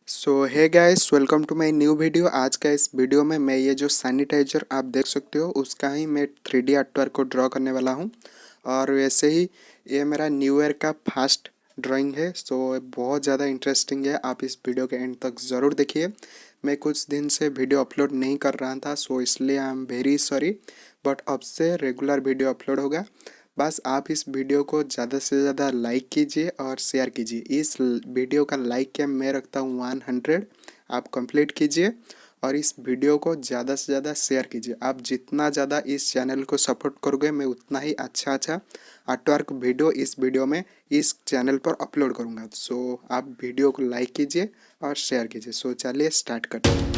So hey guys, welcome to my new video. आज का इस वीडियो में मैं ये जो सैनिटाइजर आप देख सकते हो उसका ही मैं 3D आर्टवर्क को ड्रॉ करने वाला हूँ। और वैसे ही ये मेरा न्यू ईयर का फर्स्ट ड्राइंग है। सो बहुत ज़्यादा इंटरेस्टिंग है, आप इस वीडियो के एंड तक ज़रूर देखिए। मैं कुछ दिन से वीडियो अपलोड नहीं कर रहा था, सो इसलिए I am very sorry, but अब से रेगुलर वीडियो अपलोड होगा। बस आप इस वीडियो को ज़्यादा से ज़्यादा लाइक कीजिए और शेयर कीजिए। इस वीडियो का लाइक कैम मैं रखता हूँ 100, आप कंप्लीट कीजिए और इस वीडियो को ज़्यादा से ज़्यादा शेयर कीजिए। आप जितना ज़्यादा इस चैनल को सपोर्ट करोगे मैं उतना ही अच्छा अच्छा आर्टवर्क वीडियो इस वीडियो में इस चैनल पर अपलोड करूँगा। सो आप वीडियो को लाइक कीजिए और शेयर कीजिए। सो चलिए स्टार्ट करते हैं।